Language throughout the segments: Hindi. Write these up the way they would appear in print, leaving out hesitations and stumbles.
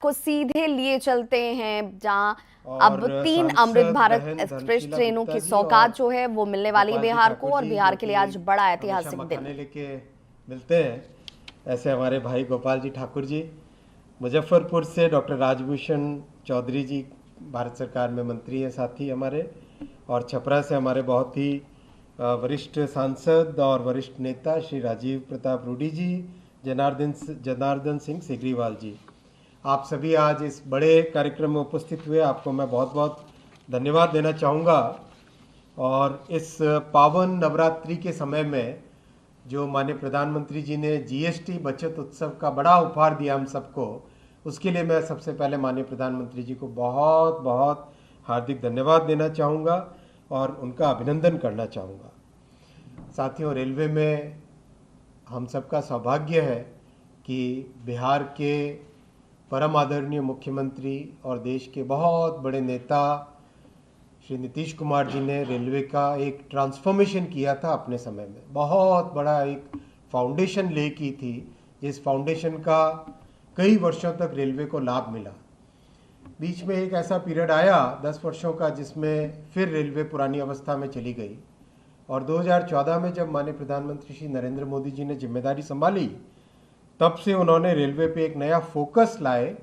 को सीधे लिए चलते हैं, जहां और अब 3 अमृत सांसद भारत बहन एक्सप्रेस धनशीला ट्रेनों गुप्ता की जी और सौगात जो है वो मिलने वाली है गोपाल जी बिहार को, ठाकुर और जी, जो बिहार के लिए कि आज बड़ा हमेशा ऐतिहासिक दिन मखाने है। लेके मिलते हैं। ऐसे हमारे भाई गोपाल जी ठाकुर जी, मुजफ्फरपुर से डॉक्टर राजभूषण चौधरी जी, भारत सरकार में मंत्री हैं साथी हमारे, और छपरा से हमारे बहुत ही वरिष्ठ सांसद और वरिष्ठ नेता श्री राजीव प्रताप रूडी जी, जनार्दन जनार्दन सिंह सिग्रीवाल जी। आप सभी आज इस बड़े कार्यक्रम में उपस्थित हुए, आपको मैं बहुत बहुत धन्यवाद देना चाहूँगा। और इस पावन नवरात्रि के समय में जो माननीय प्रधानमंत्री जी ने जीएसटी बचत उत्सव का बड़ा उपहार दिया हम सबको, उसके लिए मैं सबसे पहले माननीय प्रधानमंत्री जी को बहुत बहुत हार्दिक धन्यवाद देना चाहूँगा और उनका अभिनंदन करना चाहूँगा। साथियों, रेलवे में हम सबका सौभाग्य है कि बिहार के परम आदरणीय मुख्यमंत्री और देश के बहुत बड़े नेता श्री नीतीश कुमार जी ने रेलवे का एक ट्रांसफॉर्मेशन किया था। अपने समय में बहुत बड़ा एक फाउंडेशन ले की थी, जिस फाउंडेशन का कई वर्षों तक रेलवे को लाभ मिला। बीच में एक ऐसा पीरियड आया 10 वर्षों का, जिसमें फिर रेलवे पुरानी अवस्था में चली गई। और 2014 में जब माननीय प्रधानमंत्री श्री नरेंद्र मोदी जी ने जिम्मेदारी संभाली, तब से उन्होंने रेलवे पे एक नया फोकस लाए,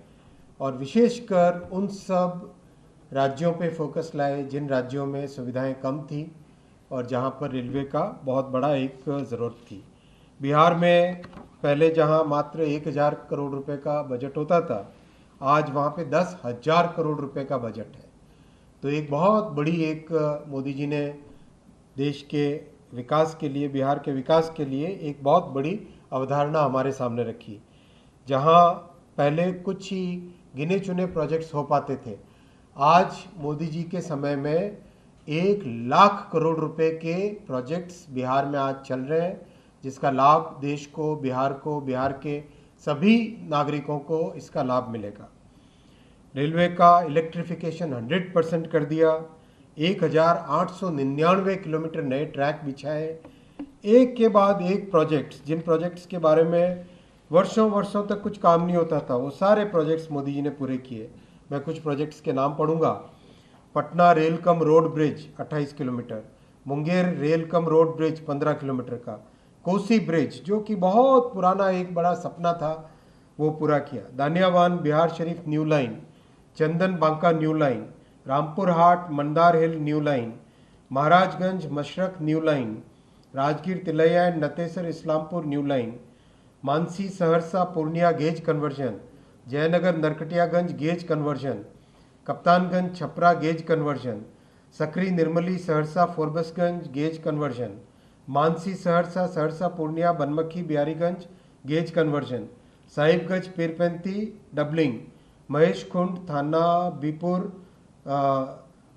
और विशेषकर उन सब राज्यों पे फोकस लाए जिन राज्यों में सुविधाएं कम थी और जहां पर रेलवे का बहुत बड़ा एक ज़रूरत थी। बिहार में पहले जहां मात्र 1,000 करोड़ रुपए का बजट होता था, आज वहां पे 10,000 करोड़ रुपए का बजट है। तो एक बहुत बड़ी एक मोदी जी ने देश के विकास के लिए, बिहार के विकास के लिए एक बहुत बड़ी अवधारणा हमारे सामने रखी। जहां पहले कुछ ही गिने चुने प्रोजेक्ट्स हो पाते थे, आज मोदी जी के समय में 1,00,000 करोड़ रुपए के प्रोजेक्ट्स बिहार में आज चल रहे हैं, जिसका लाभ देश को, बिहार के सभी नागरिकों को इसका लाभ मिलेगा। रेलवे का इलेक्ट्रिफिकेशन 100% कर दिया, 1,899 किलोमीटर नए ट्रैक बिछाए, एक के बाद एक प्रोजेक्ट्स, जिन प्रोजेक्ट्स के बारे में वर्षों वर्षों तक कुछ काम नहीं होता था, वो सारे प्रोजेक्ट्स मोदी जी ने पूरे किए। मैं कुछ प्रोजेक्ट्स के नाम पढ़ूंगा। Patna rail cum road bridge 28 kilometre, Munger rail cum road bridge 15 kilometre का, कोसी ब्रिज जो कि बहुत पुराना एक बड़ा सपना था, वो पूरा किया। Daniyawan Bihar Sharif new line, Chandan Banka new line, Rampur Hat Mandar hill new line, Maharajganj Masrakh new line, Rajgir Tilaiya and Natesar Islampur new line, Mansi Saharsa Purnia gauge conversion, Jaynagar Narkatiaganj gauge conversion, Kaptanganj Chhapra gauge conversion, Sakri Nirmali Saharsa Forbesganj gauge conversion, Mansi Saharsa Saharsa Purnia Banmankhi Bihariganj gauge conversion, Sahibganj Pirpainti doubling, Mahesh Khund Thana Bihpur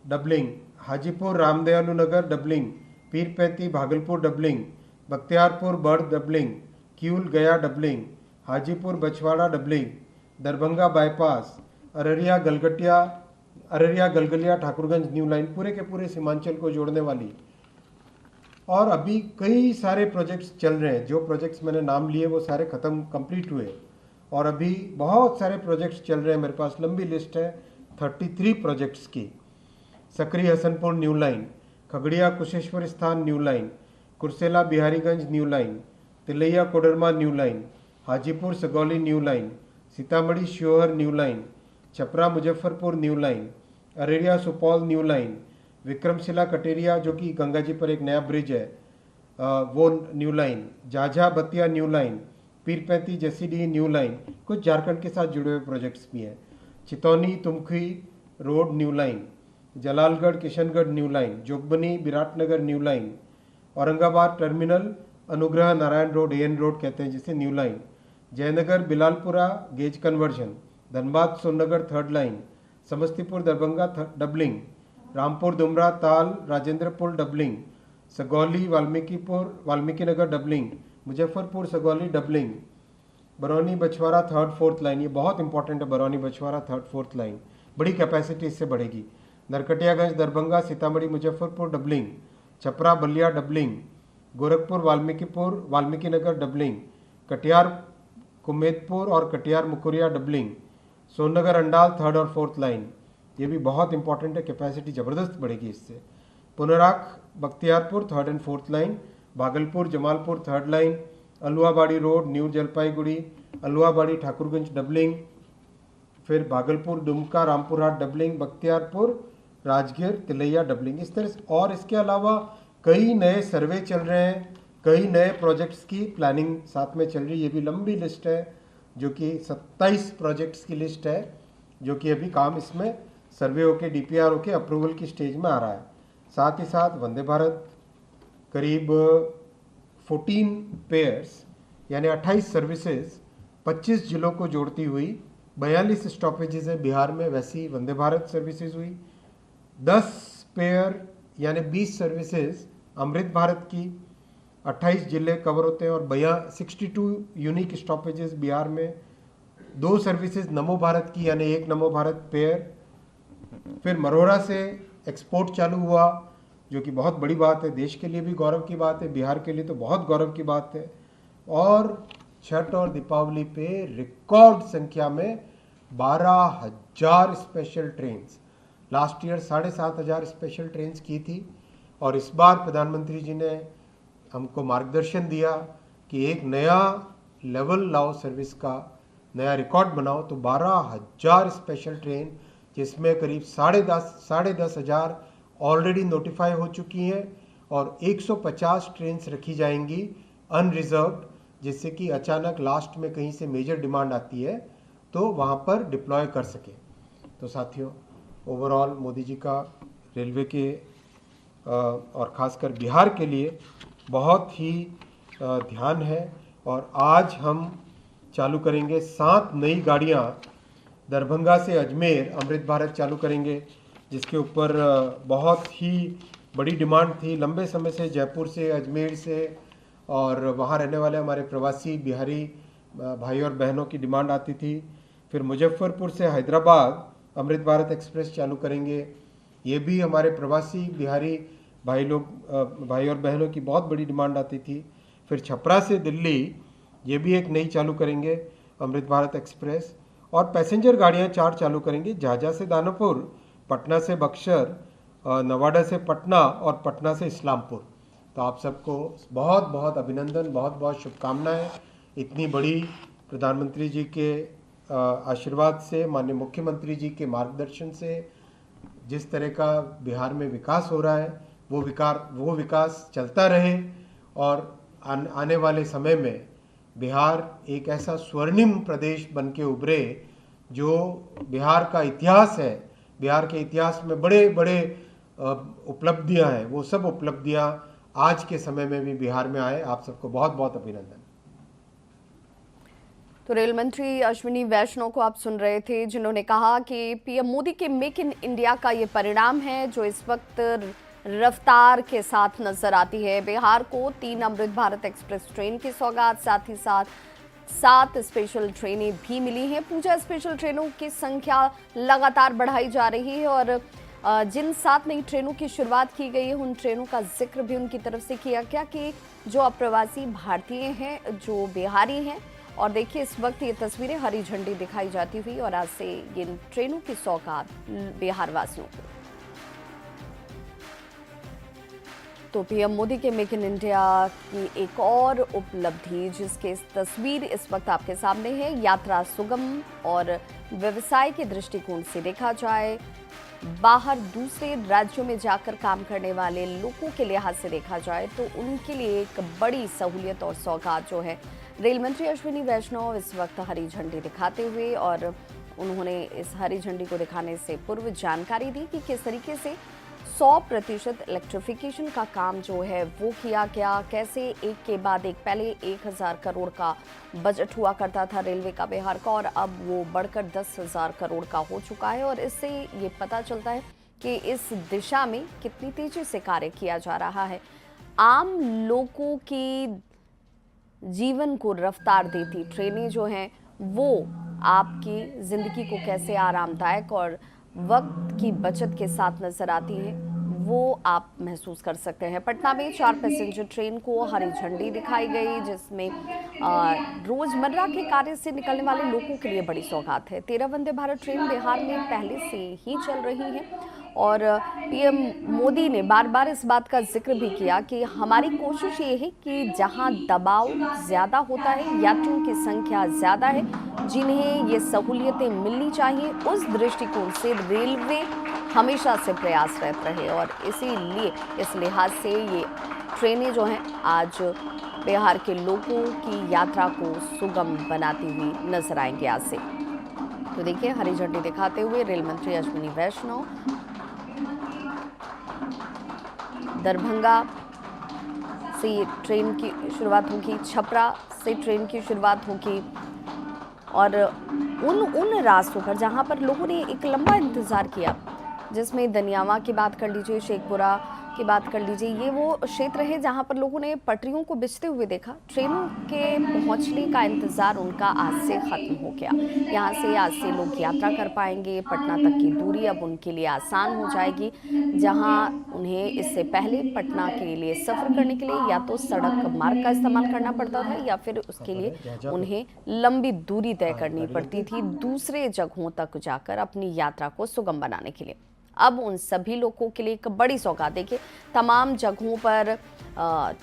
doubling, Hajipur Ramdayalu Nagar doubling, Pirpainti Bhagalpur doubling, Bakhtiyarpur Barh doubling, Kiul Gaya doubling, Hajipur Bachhwara doubling, Darbhanga bypass, Araria Galgalia Thakurganj new line, पूरे के पूरे सीमांचल को जोड़ने वाली। और अभी कई सारे प्रोजेक्ट्स चल रहे हैं। जो प्रोजेक्ट्स मैंने नाम लिए वो सारे खत्म कंप्लीट हुए, और अभी बहुत सारे प्रोजेक्ट्स चल रहे हैं। मेरे पास लंबी लिस्ट है 33 प्रोजेक्ट्स की। Sakri Hasanpur new line, Khagaria Kusheshwar Sthan new line, Kursela Bihariganj new line, Tilaiya Koderma new line, Hajipur Sagauli new line, Sitamarhi Sheohar new line, Chhapra Muzaffarpur new line, Araria Supaul new line, Vikramshila Kateria जो कि गंगा जी पर एक नया ब्रिज है वो new line, Jhajha Batiya new line, Pirpainti Jasidih new line, कुछ झारखंड के साथ जुड़े हुए प्रोजेक्ट्स भी हैं। Chitauni Tumkhi road new line, Jalalgarh Kishangarh new line, Jogbani Biratnagar new line, Aurangabad terminal Anugrah Narayan road, N road कहते हैं जिसे, new line, Jaynagar Bilalpura gauge conversion, Dhanbad Sonnagar third line, Samastipur Darbhanga doubling, Rampur Dumra Tal Rajendrapur doubling, Sagauli Valmiki Nagar doubling, Muzaffarpur Sagauli doubling, Barauni Bachhwara third fourth line, ये बहुत इंपॉर्टेंट है। Barauni Bachhwara third fourth line बड़ी कैपेसिटी इससे बढ़ेगी। Narkatiaganj Darbhanga Sitamarhi Muzaffarpur doubling, Chhapra Ballia doubling, Gorakhpur Valmiki Nagar doubling, Katihar Kumedpur और कटिहार मुकुरिया डबलिंग, सोननगर अंडाल 3rd और 4th लाइन, ये भी बहुत इंपॉर्टेंट है, कैपेसिटी ज़बरदस्त बढ़ेगी इससे। Punarakh Bakhtiyarpur 3rd and 4th line, Bhagalpur Jamalpur 3rd line, Aluabari road new Jalpaiguri, Aluabari Thakurganj doubling, फिर भागलपुर दुमका रामपुरहाट डबलिंग, बख्तियारपुर राजगीर तिलैया डबलिंग, इस तरह से। और इसके अलावा कई नए सर्वे चल रहे हैं, कई नए प्रोजेक्ट्स की प्लानिंग साथ में चल रही है। ये भी लंबी लिस्ट है, जो कि 27 प्रोजेक्ट्स की लिस्ट है, जो कि अभी काम इसमें सर्वे होके DPR होके अप्रूवल की स्टेज में आ रहा है। साथ ही साथ वंदे भारत करीब 14 पेयर्स यानी 28 सर्विसेज 25 जिलों को जोड़ती हुई 42 स्टॉपेजेज है बिहार में, वैसी वंदे भारत सर्विसेज हुई। 10 पेयर यानी 20 सर्विसेज अमृत भारत की, 28 जिले कवर होते हैं, और 62 यूनिक स्टॉपेजेस बिहार में। 2 सर्विसेज नमो भारत की यानी 1 नमो भारत पेयर। फिर मरोड़ा से एक्सपोर्ट चालू हुआ, जो कि बहुत बड़ी बात है, देश के लिए भी गौरव की बात है, बिहार के लिए तो बहुत गौरव की बात है। और छठ और दीपावली पे रिकॉर्ड संख्या में 12,000 special trains, last year 7,500 special trains की थी, और इस बार प्रधानमंत्री जी ने हमको मार्गदर्शन दिया कि एक नया लेवल लाओ सर्विस का, नया रिकॉर्ड बनाओ। तो 12,000 स्पेशल ट्रेन, जिसमें करीब 10,500 ऑलरेडी नोटिफाई हो चुकी हैं, और 150 ट्रेन्स रखी जाएंगी अनरिजर्व्ड, जिससे कि अचानक लास्ट में कहीं से मेजर डिमांड आती है तो वहाँ पर डिप्लॉय कर सके। तो साथियों, ओवरऑल मोदी जी का रेलवे के और ख़ासकर बिहार के लिए बहुत ही ध्यान है। और आज हम चालू करेंगे 7 नई गाड़ियाँ दरभंगा से अजमेर अमृत भारत चालू करेंगे, जिसके ऊपर बहुत ही बड़ी डिमांड थी लंबे समय से, जयपुर से, अजमेर से, और वहाँ रहने वाले हमारे प्रवासी बिहारी भाई और बहनों की डिमांड आती थी। फिर मुजफ्फरपुर से हैदराबाद अमृत भारत एक्सप्रेस चालू करेंगे, ये भी हमारे प्रवासी बिहारी भाई और बहनों की बहुत बड़ी डिमांड आती थी। फिर छपरा से दिल्ली, ये भी एक नई चालू करेंगे अमृत भारत एक्सप्रेस। और पैसेंजर गाड़ियाँ 4 चालू करेंगे, झाझा से दानापुर, पटना से बक्सर, नवादा से पटना, और पटना से इस्लामपुर। तो आप सबको बहुत बहुत अभिनंदन, बहुत बहुत शुभकामनाएं। इतनी बड़ी प्रधानमंत्री जी के आशीर्वाद से, माननीय मुख्यमंत्री जी के मार्गदर्शन से जिस तरह का बिहार में विकास हो रहा है, वो विकास चलता रहे, और आने वाले समय में बिहार एक ऐसा स्वर्णिम प्रदेश बन के उभरे, जो बिहार का इतिहास है, बिहार के इतिहास में बड़े बड़े उपलब्धियां हैं, वो सब उपलब्धियां आज के समय में भी बिहार में आए। आप सबको बहुत बहुत अभिनंदन। तो रेल मंत्री अश्विनी वैष्णव को आप सुन रहे थे, जिन्होंने कहा कि पीएम मोदी के मेक इन इंडिया का ये परिणाम है, जो इस वक्त रफ्तार के साथ नजर आती है। बिहार को 3 अमृत भारत एक्सप्रेस ट्रेन की सौगात, साथ ही साथ 7 स्पेशल ट्रेनें भी मिली हैं। पूजा स्पेशल ट्रेनों की संख्या लगातार बढ़ाई जा रही है, और जिन 7 नई ट्रेनों की शुरुआत की गई है, उन ट्रेनों का जिक्र भी उनकी तरफ से किया गया कि जो अप्रवासी भारतीय हैं, जो बिहारी हैं। और देखिए, इस वक्त ये तस्वीरें हरी झंडी दिखाई जाती हुई, और आज से इन ट्रेनों की सौगात बिहार वासियों को। तो पीएम मोदी के मेक इन इंडिया की एक और उपलब्धि, जिसकी तस्वीर इस वक्त आपके सामने है, यात्रा सुगम और व्यवसाय के दृष्टिकोण से देखा जाए, बाहर दूसरे राज्यों में जाकर काम करने वाले लोगों के लिहाज से देखा जाए, तो उनके लिए एक बड़ी सहूलियत और सौगात जो है, रेल मंत्री अश्विनी वैष्णव इस वक्त हरी झंडी दिखाते हुए, और उन्होंने इस हरी झंडी को दिखाने से पूर्व जानकारी दी कि किस तरीके से 100% इलेक्ट्रिफिकेशन का काम जो है वो किया गया, कैसे एक के बाद एक, पहले 1,000 करोड़ का बजट हुआ करता था रेलवे का बिहार का, और अब वो बढ़कर 10,000 करोड़ का हो चुका है। और इससे ये पता चलता है कि इस दिशा में कितनी तेजी से कार्य किया जा रहा है। आम लोगों की जीवन को रफ्तार देती ट्रेनें जो हैं, वो आपकी ज़िंदगी को कैसे आरामदायक और वक्त की बचत के साथ नजर आती हैं, वो आप महसूस कर सकते हैं। पटना में 4 पैसेंजर ट्रेन को हरी झंडी दिखाई गई, जिसमें रोजमर्रा के कार्य से निकलने वाले लोगों के लिए बड़ी सौगात है। 13 वंदे भारत ट्रेन बिहार में पहले से ही चल रही है और पीएम मोदी ने बार बार इस बात का जिक्र भी किया कि हमारी कोशिश ये है कि जहां दबाव ज्यादा होता है, यात्रियों की संख्या ज्यादा है, जिन्हें ये सहूलियतें मिलनी चाहिए, उस दृष्टिकोण से रेलवे हमेशा से प्रयासरत रहे और इसीलिए इस लिहाज से ये ट्रेनें जो हैं आज बिहार के लोगों की यात्रा को सुगम बनाती हुई नजर आएंगी आज से। तो देखिए, हरी झंडी दिखाते हुए रेल मंत्री अश्विनी वैष्णव दरभंगा से ट्रेन की शुरुआत होगी, छपरा से ट्रेन की शुरुआत होगी और उन रास्तों पर जहां पर लोगों ने एक लंबा इंतजार किया, जिसमें दनियावा की बात कर लीजिए, शेखपुरा की बात कर लीजिए, ये वो क्षेत्र है जहां पर लोगों ने पटरियों को बिछते हुए देखा। ट्रेनों के पहुंचने का इंतजार उनका आज से खत्म हो गया। यहां से आज से लोग यात्रा कर पाएंगे। पटना तक की दूरी अब उनके लिए आसान हो जाएगी, जहां उन्हें इससे पहले पटना के लिए सफर करने के लिए या तो सड़क मार्ग का इस्तेमाल करना पड़ता था या फिर उसके लिए उन्हें लंबी दूरी तय करनी पड़ती थी दूसरे जगहों तक जाकर अपनी यात्रा को सुगम बनाने के लिए। अब उन सभी लोगों के लिए एक बड़ी सौगात, देखिए तमाम जगहों पर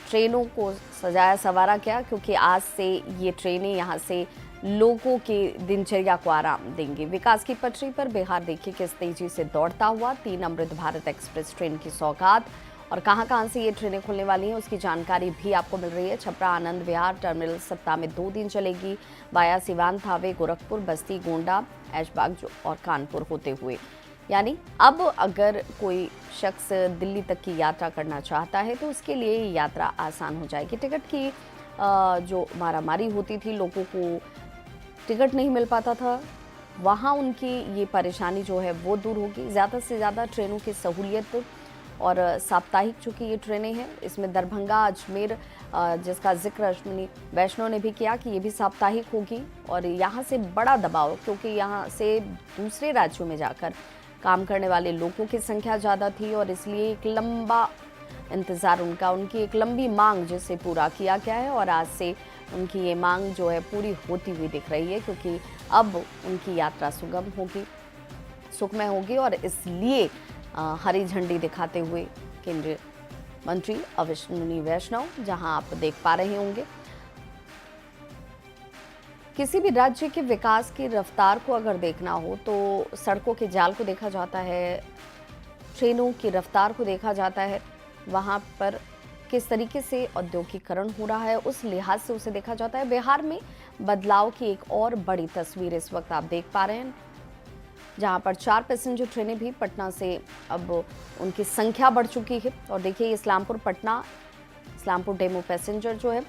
ट्रेनों को सजाया संवारा गया, क्योंकि आज से ये ट्रेनें यहाँ से लोगों की दिनचर्या को आराम देंगी। विकास की पटरी पर बिहार देखिए किस तेजी से दौड़ता हुआ। 3 अमृत भारत एक्सप्रेस ट्रेन की सौगात और कहां से ये ट्रेनें खुलने वाली हैं उसकी जानकारी भी आपको मिल रही है। छपरा आनंद विहार टर्मिनल सप्ताह में 2 दिन चलेगी, वाया सिवान, थावे, गोरखपुर, बस्ती, गोंडा, ऐशबाग और कानपुर होते हुए। यानी अब अगर कोई शख्स दिल्ली तक की यात्रा करना चाहता है तो उसके लिए ये यात्रा आसान हो जाएगी। टिकट की जो मारामारी होती थी, लोगों को टिकट नहीं मिल पाता था, वहाँ उनकी ये परेशानी जो है वो दूर होगी। ज़्यादा से ज़्यादा ट्रेनों की सहूलियत और साप्ताहिक चूँकि ये ट्रेनें हैं, इसमें दरभंगा अजमेर जिसका जिक्र अश्विनी वैष्णव ने भी किया कि ये भी साप्ताहिक होगी और यहाँ से बड़ा दबाव, क्योंकि यहाँ से दूसरे राज्यों में जाकर काम करने वाले लोगों की संख्या ज़्यादा थी और इसलिए एक लंबा इंतज़ार उनकी एक लंबी मांग जिसे पूरा किया गया है और आज से उनकी ये मांग जो है पूरी होती हुई दिख रही है, क्योंकि अब उनकी यात्रा सुगम होगी, सुखमय होगी और इसलिए हरी झंडी दिखाते हुए केंद्रीय मंत्री अश्विनी वैष्णव, जहां आप देख पा रहे होंगे, किसी भी राज्य के विकास की रफ्तार को अगर देखना हो तो सड़कों के जाल को देखा जाता है, ट्रेनों की रफ्तार को देखा जाता है, वहां पर किस तरीके से औद्योगिकरण हो रहा है उस लिहाज से उसे देखा जाता है। बिहार में बदलाव की एक और बड़ी तस्वीर इस वक्त आप देख पा रहे हैं, जहां पर 4 पैसेंजर ट्रेनें भी पटना से अब उनकी संख्या बढ़ चुकी है और देखिए इस्लामपुर पटना, इस्लामपुर डेमो पैसेंजर जो है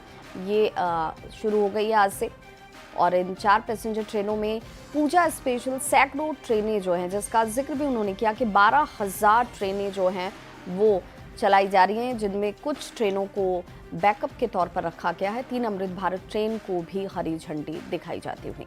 ये शुरू हो गई है आज से और इन 4 पैसेंजर ट्रेनों में पूजा स्पेशल सैकड़ों ट्रेनें जो हैं, जिसका जिक्र भी उन्होंने किया कि 12,000 ट्रेनें जो हैं वो चलाई जा रही हैं, जिनमें कुछ ट्रेनों को बैकअप के तौर पर रखा गया है। 3 अमृत भारत ट्रेन को भी हरी झंडी दिखाई जाती हुई।